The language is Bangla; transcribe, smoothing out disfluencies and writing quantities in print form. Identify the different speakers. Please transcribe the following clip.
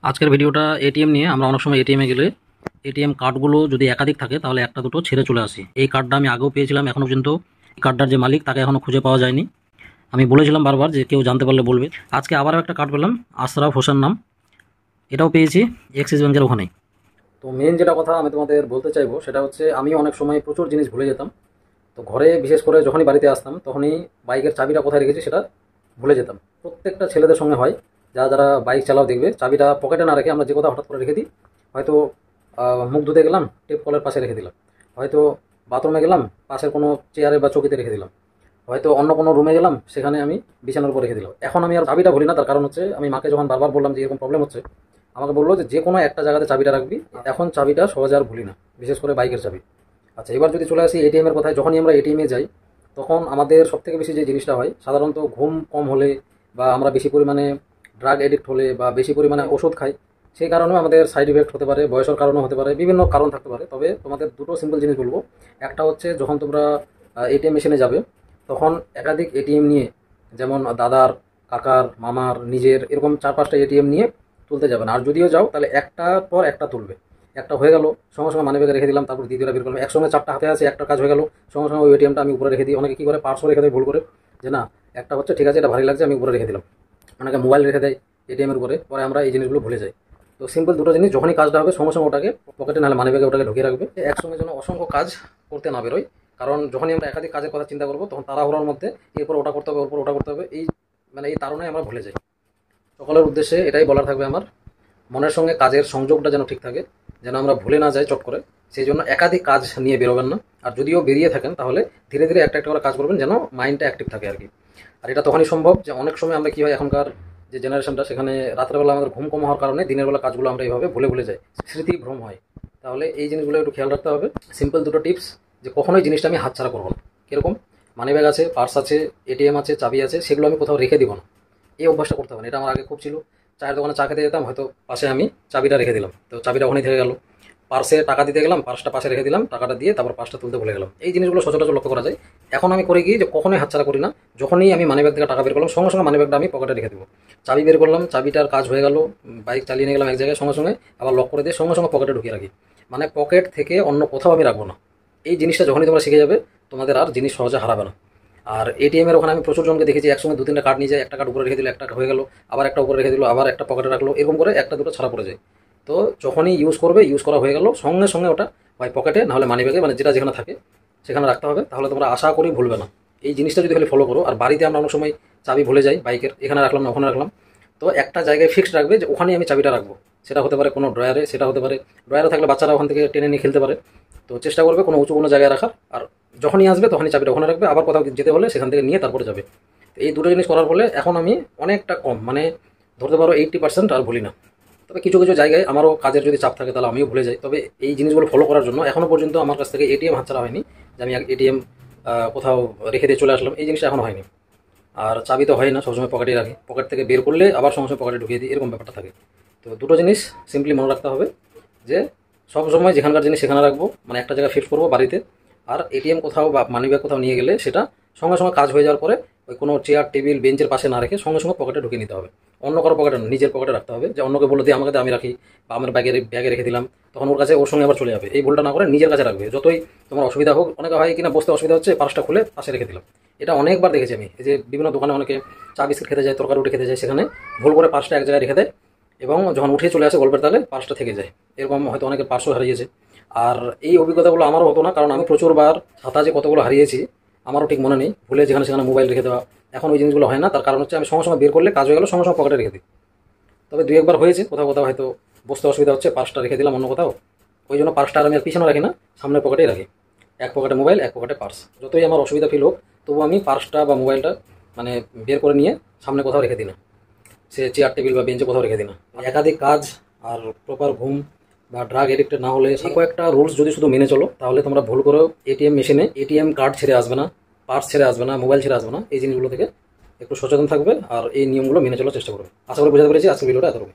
Speaker 1: আজকের ভিডিওটা এটিএম নিয়ে। আমরা অনেক সময় এটিএমে গেলে এটিএম কার্ডগুলো যদি একাধিক থাকে তাহলে একটা দুটো ছেড়ে চলে আসি। এই কার্ডটা আমি আগেও পেয়েছিলাম, এখনও পর্যন্ত কার্ডটার যে মালিক তাকে এখনও খুঁজে পাওয়া যায়নি। আমি বলেছিলাম বারবার যে কেউ জানতে পারলে বলবে। আজকে আবারও একটা কার্ড পেলাম, আশরাফ হোসেন নাম, এটাও পেয়েছি এক্সিস ব্যাংকের ওখানেই। তো মেন যেটা কথা আমি তোমাদের বলতে চাইবো সেটা হচ্ছে, আমি অনেক সময় প্রচুর জিনিস ভুলে যেতাম। তো ঘরে বিশেষ করে যখনই বাড়িতে আসতাম তখনই বাইকের চাবিটা কোথায় রেখেছি সেটা ভুলে যেতাম। প্রত্যেকটা ছেলেদের সঙ্গে হয়, যারা যারা বাইক চালাও দেখবে চাবিটা পকেটে না রেখে আমরা যে কোথাও হঠাৎ করে রেখে দিই। হয়তো মুখ ধুতে গেলাম, টেপ কলের পাশে রেখে দিলাম। হয়তো বাথরুমে গেলাম, পাশের কোনো চেয়ারে বা চৌকিতে রেখে দিলাম। হয়তো অন্য কোনো রুমে গেলাম, সেখানে আমি বিছানার উপর রেখে দিলাম। এখন আমি আর চাবিটা ভুলি না, তার কারণ হচ্ছে আমি মাকে যখন বারবার বললাম যে এরকম প্রবলেম হচ্ছে, আমাকে বললো যে যে কোনো একটা জায়গাতে চাবিটা রাখবি। এখন চাবিটা সহজে আর ভুলি না, বিশেষ করে বাইকের চাবি। আচ্ছা, এবার যদি চলে আসি এটিএম এর কথায়। যখনই আমরা এটিএমে যাই তখন আমাদের সবথেকে বেশি যে জিনিসটা হয়, সাধারণত ঘুম কম হলে বা আমরা বেশি পরিমাণে ড্রাগ এডিক্ট হলে বা বেশি পরিমাণে ওষুধ খাই, সেই কারণেও আমাদের সাইড ইফেক্ট হতে পারে, বয়সের কারণেও হতে পারে, বিভিন্ন কারণ থাকতে পারে। তবে তোমাদের দুটো সিম্পল জিনিস বলবো। একটা হচ্ছে, যখন তোমরা এটিএম মেশিনে যাবে তখন একাধিক এটিএম নিয়ে, যেমন দাদার, কাকার, মামার, নিজের, এরকম 4-5টা এটিএম নিয়ে তুলতে যাবে না। আর যদিও যাও তাহলে একটার পর একটা তুলবে। একটা হয়ে গেল, সঙ্গে সঙ্গে মানি ব্যাগে রেখে দিলাম, তারপর দ্বিতীয়টা বের করলাম। একসঙ্গে 4টা হাতে আছে, একটা কাজ হয়ে গেল, সঙ্গে সঙ্গে ওই এটিএমটা আমি উপরে রেখে দিই। অনেকে কী করে, পার্সও রেখে দেয় ভুল করে, যে না একটা হচ্ছে ঠিক আছে, এটা ভারী লাগছে, আমি উপরে রেখে দিলাম। অনেকে মোবাইল রেখে দেয় এটিএমের উপরে, পরে আমরা এই জিনিসগুলো ভুলে যাই। তো সিম্পল দুটো জিনিস, যখনই কাজটা হবে সঙ্গে সঙ্গে ওটাকে পকেটে নাহলে মানি ব্যাগে ওটাকে ঢুকিয়ে রাখবে। একসঙ্গে যেন অসংখ্য কাজ করতে না বেরোয়। কারণ যখনই আমরা একাধিক কাজের কথা চিন্তা করবো তখন তাড়াহুড়োর মধ্যে এরপর ওটা করতে হবে, ওরপর ওটা করতে হবে, এই তাড়নায় আমরা ভুলে যাই। সকলের উদ্দেশ্যে এটাই বলার থাকবে আমার, মনের সঙ্গে কাজের সংযোগটা যেন ঠিক থাকে, যেন আমরা ভুলে না যাই চট করে। সেই জন্য একাধিক কাজ নিয়ে বেরোবেন না। আর যদিও বেরিয়ে থাকেন তাহলে ধীরে ধীরে একটা একটা করে কাজ করবেন, যেন মাইন্ডটা অ্যাক্টিভ থাকে আর কি। আর এটা তখনই সম্ভব যে অনেক সময় আমরা কী হয়, এখনকার যে জেনারেশনটা, সেখানে রাত্রেবেলা আমাদের ঘুম কম হওয়ার কারণে দিনের বেলা কাজগুলো আমরা এইভাবে ভুলে ভুলে যাই, স্মৃতি ভ্রম হয়। তাহলে এই জিনিসগুলো একটু খেয়াল রাখতে হবে। সিম্পল দুটো টিপস, যে কখনোই জিনিসটা আমি হাতছাড়া করবো না। কীরকম, মানি ব্যাগ আছে, পার্স আছে, এটিএম আছে, চাবি আছে, সেগুলো আমি কোথাও রেখে দিব না। এই অভ্যাসটা করতে হবে না। এটা আমার আগে খুব ছিল। চায়ের দোকানে চা খেতে যেতাম, হয়তো পাশে আমি চাবিটা রেখে দিলাম, তো চাবিটা ওখানেই থেকে গেল। পার্সে টাকা দিতে গেলাম, পার্সটা পাশে রেখে দিলাম, টাকাটা দিয়ে তারপর পার্সটা তুলতে ভুলে গেলাম। এই জিনিসগুলো সচরাচর লক্ষ্য করা যায়। এখন আমি করে গিয়ে যে কখনোই হাতছাড়া করি না। যখনই আমি মানি ব্যাগ থেকে টাকা বের করলাম, সঙ্গে সঙ্গে মানি ব্যাগটা আমি পকেটে রেখে দেবো। চাবি বের করলাম, চাবিটার কাজ হয়ে গেল, বাইক চালিয়ে নিয়ে গেলাম এক জায়গায়, সঙ্গে সঙ্গে আবার লক করে দিয়ে সঙ্গে সঙ্গে পকেটে ঢুকিয়ে রাখি। মানে পকেট থেকে অন্য কোথাও আমি রাখবো না। এই জিনিসটা যখনই তোমরা শিখে যাবে, তোমাদের আর জিনিস সহজে হারাবে না। আর এটিএম এর ওখানে আমি প্রচুর জনকে দেখেছি একসঙ্গে 2-3টা কার্ড নিয়ে যায়, একটা কার্ড উপরে রেখে দিল, একটা হয়ে গেল, আবার একটা উপরে রেখে দিল, আবার একটা পকেটে রাখলো, এরকম করে একটা দুটো ছাড়া পড়ে যায়। তো যখনই ইউজ করবে, ইউজ করা হয়ে গেল, সঙ্গে সঙ্গে ওটা হয় পকেটে নাহলে মানি ব্যাগে, মানে যেটা যেখানে থাকে সেখানে রাখতে হবে। তাহলে তোমরা আশা করি ভুলবে না। এই জিনিসটা যদি খালি ফলো করো। আর বাড়িতে আমরা অনেক সময় চাবি ভুলে যাই বাইকের, এখানে রাখলাম না ওখানে রাখলাম। তো একটা জায়গায় ফিক্সড রাখবে যে ওখানেই আমি চাবিটা রাখবো। সেটা হতে পারে কোনো ড্রয়ারে, সেটা হতে পারে ড্রয়ারে থাকলে বাচ্চারা ওখান থেকে টেনে নিয়ে খেলতে পারে। তো চেষ্টা করবে কোনো উঁচু কোনো জায়গায় রাখার। আর যখনই আসবে তখনই চাবিটা ওখানে রাখবে, আবার কোথাও যেতে হলে সেখান থেকে নিয়ে তারপরে যাবে। তো এই দুটো জিনিস করার ফলে এখন আমি অনেকটা কম, মানে ধরতে পারো 80% আর ভুলি না। তবে কিছু কিছু জায়গায় আমারও কাজের যদি চাপ থাকে তাহলে আমিও ভুলে যাই। তবে এই জিনিসগুলো ফলো করার জন্য এখনও পর্যন্ত আমার কাছ থেকে এটিএম হাতছাড়া হয়নি, যে আমি এটিএম কোথাও রেখে দিয়ে চলে আসলাম, এই জিনিসটা এখনও হয়নি। আর চাবি তো হয় না, সবসময় পকেটেই রাখি, পকেট থেকে বের করলে আবার সঙ্গে সঙ্গে পকেটে ঢুকিয়ে দিই, এরকম ব্যাপারটা থাকে। তো দুটো জিনিস সিম্পলি মনে রাখতে হবে, যে সব সময় যেখানকার জিনিস সেখানে রাখবো, মানে একটা জায়গায় ফিক্স করবো বাড়িতে। আর এটিএম কোথাও বা মানি ব্যাগ কোথাও নিয়ে গেলে সেটা সঙ্গে সঙ্গে কাজ হয়ে যাওয়ার পরে ওই কোনো চেয়ার, টেবিল, বেঞ্চের পাশে না রেখে সঙ্গে সঙ্গে পকেটে ঢুকিয়ে নিতে হবে। অন্য কারো পকেটে না, নিজের পকেটে রাখতে হবে। যে অন্যকে বলে দিয়ে আমাকে আমি রাখি, বা আমার ব্যাগে রেখে দিলাম, তখন ওর কাছে ওর সঙ্গে আবার চলে যাবে। এই ভুলটা না করে নিজের কাছে রাখবে। যতই তোমার অসুবিধা হোক, অনেকে হয় কিনা বসতে অসুবিধা হচ্ছে, পার্সটা খুলে পাশে রেখে দিলাম। এটা অনেকবার দেখেছি আমি। এই যে বিভিন্ন দোকানে অনেকে চা বিস্কিট খেতে যায়, তরকারি রুটি খেতে যায়, সেখানে ভুল করে পার্সটা এক জায়গায় রেখে দেয়, এবং যখন উঠে চলে আসে গল্পের তালে পার্সটা থেকে যায়। এরকম হয়তো অনেকের পার্সও হারিয়েছে। আর এই অভিজ্ঞতাগুলো আমারও হতো না, কারণ আমি প্রচুরবার ছাতা যে কতগুলো হারিয়েছি আমারও ঠিক মনে নেই। ভুলে যেখানে সেখানে মোবাইল রেখে দেওয়া, এখন ওই জিনিসগুলো হয় না। তার কারণ হচ্ছে আমি সঙ্গে সঙ্গে বের করলে কাজ হয়ে গেল, সঙ্গে সঙ্গে পকেটে রেখে দিই। তবে 2-1বার হয়েছে, কোথাও কোথাও হয়তো বসতে অসুবিধা হচ্ছে, পার্সটা রেখে দিলাম অন্য কোথাও। ওই জন্য পার্সটা আর আমি আর পিছনে রাখি না, সামনের পকেটেই রাখি। এক পকেটে মোবাইল, এক পকেটে পার্স। যতই আমার অসুবিধা ফিল হোক, তবু আমি পার্সটা বা মোবাইলটা মানে বের করে নিয়ে সামনে কোথাও রেখে দিই না, সে চেয়ার, টেবিল বা বেঞ্চে কোথাও রেখে দিই না। একাধিক কাজ আর প্রপার ঘুম বা ড্রাগ এডিক্টেড না হলে, সেই কয়েকটা রুলস যদি শুধু মেনে চলো, তাহলে তোমরা ভুল করেও এটিএম মেশিনে এটিএম কার্ড ছেড়ে আসবে না, পার্স ছেড়ে আসবে না, মোবাইল ছেড়ে আসবে না। এই জিনিসগুলো থেকে একটু সচেতন থাকবে আর এই নিয়মগুলো মেনে চলার চেষ্টা করবে। আশা করি বোঝাতে পেরেছি। আজকের ভিডিওটা এতটুকু।